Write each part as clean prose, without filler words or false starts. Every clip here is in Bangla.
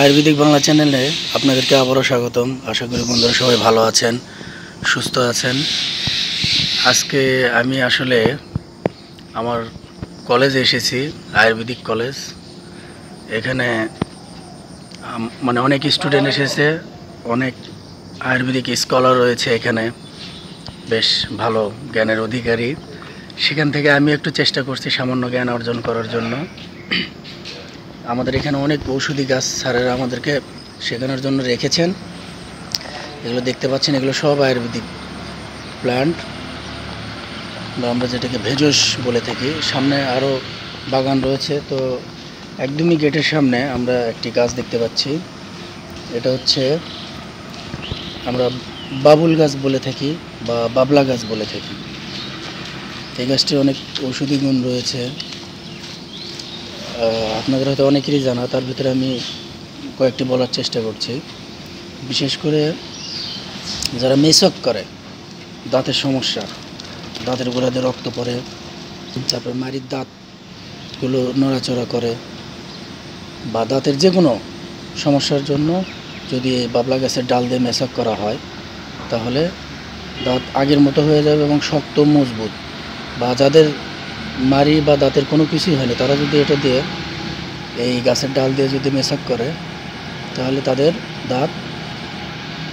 আয়ুর্বেদিক বাংলা চ্যানেলে আপনাদেরকে আবারও স্বাগতম। আশা করি বন্ধুরা সবাই ভালো আছেন, সুস্থ আছেন। আজকে আমি আসলে আমার কলেজে এসেছি, আয়ুর্বেদিক কলেজ। এখানে মানে অনেক স্টুডেন্ট এসেছে, অনেক আয়ুর্বেদিক স্কলার রয়েছে এখানে, বেশ ভালো জ্ঞানের অধিকারী। সেখান থেকে আমি একটু চেষ্টা করছি সামান্য জ্ঞান অর্জন করার জন্য। আমাদের এখানে অনেক ঔষধি গাছ স্যারেরা আমাদেরকে শেখানোর জন্য রেখেছেন। এগুলো দেখতে পাচ্ছেন, এগুলো সব আয়ুর্বেদিক প্ল্যান্ট, বা আমরা যেটাকে ভেষজ বলে থাকি। সামনে আরও বাগান রয়েছে, তো একদমই গেটের সামনে আমরা একটি গাছ দেখতে পাচ্ছি। এটা হচ্ছে আমরা বাবুল গাছ বলে থাকি বা বাবলা গাছ বলে থাকি। এই গাছটি অনেক ঔষধি গুণ রয়েছে, আপনাদের হয়তো অনেকেরই জানা, তার ভিতরে আমি কয়েকটি বলার চেষ্টা করছি। বিশেষ করে যারা মেসক করে, দাঁতের সমস্যা, দাঁতের গোড়াতে রক্ত পড়ে, তারপরে মাড়ির দাঁতগুলো নড়াচড়া করে, বা দাঁতের যে কোনো সমস্যার জন্য যদি বাবলা গাছের ডাল দিয়ে মেসক করা হয়, তাহলে দাঁত আগের মতো হয়ে যাবে এবং শক্ত মজবুত। বা যাদের মাড়ি বা দাঁতের কোনো কিছুই হয়নি, তারা যদি এটা দিয়ে, এই গাছের ডাল দিয়ে যদি মেসক করে, তাহলে তাদের দাঁত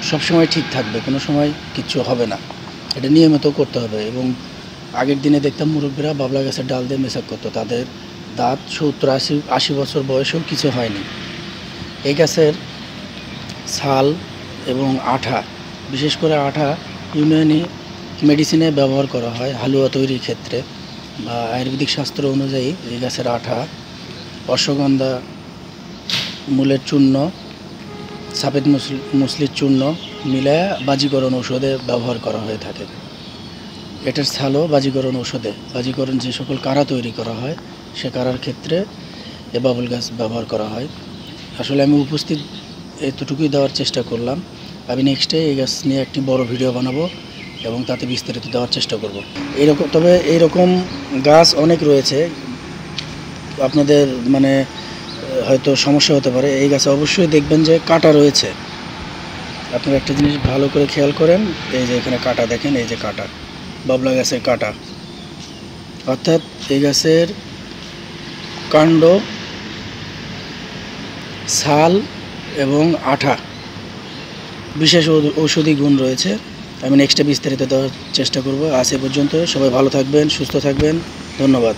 সবসময় ঠিক থাকবে, কোনো সময় কিচ্ছু হবে না। এটা নিয়মিত করতে হবে। এবং আগের দিনে দেখতাম মুরব্বীরা বাবলা গাছের ডাল দিয়ে মেসক করতো, তাদের দাঁত 70-80 বছর বয়সেও কিছু হয়নি। এই গাছের ছাল এবং আঠা, বিশেষ করে আঠা ইউনানি মেডিসিনে ব্যবহার করা হয়, হালুয়া তৈরির ক্ষেত্রে। বা আয়ুর্বেদিক শাস্ত্র অনুযায়ী এই গাছের আঠা, অশ্বগন্ধা মূলের চূর্ণ, সাফেদ মুসলির চূর্ণ মিলায়া বাজিকরণ ঔষধে ব্যবহার করা হয়ে থাকে। এটার ছালও বাজিকরণ ঔষধে, বাজিকরণ যে সকল কাড়া তৈরি করা হয়, সে কাড়ার ক্ষেত্রে এ বাবুল গাছ ব্যবহার করা হয়। আসলে আমি উপস্থিত এতটুকুই দেওয়ার চেষ্টা করলাম। আমি নেক্সটে এই গাছ নিয়ে একটি বড় ভিডিও বানাবো এবং তাতে বিস্তারিত দেওয়ার চেষ্টা করব। তবে এইরকম গাছ অনেক রয়েছে, আপনাদের মানে হয়তো সমস্যা হতে পারে। এই গাছে অবশ্যই দেখবেন যে কাঁটা রয়েছে। আপনারা একটা জিনিস ভালো করে খেয়াল করেন, এই যে এখানে কাঁটা দেখেন, এই যে কাঁটা, বাবলা গাছের কাঁটা। অর্থাৎ এই গাছের কাণ্ড, ছাল এবং আঠা বিশেষ ঔষধি গুণ রয়েছে। আমি নেক্সটে বিস্তারিত দেওয়ার চেষ্টা করব। আজ এ পর্যন্ত, সবাই ভালো থাকবেন, সুস্থ থাকবেন। ধন্যবাদ।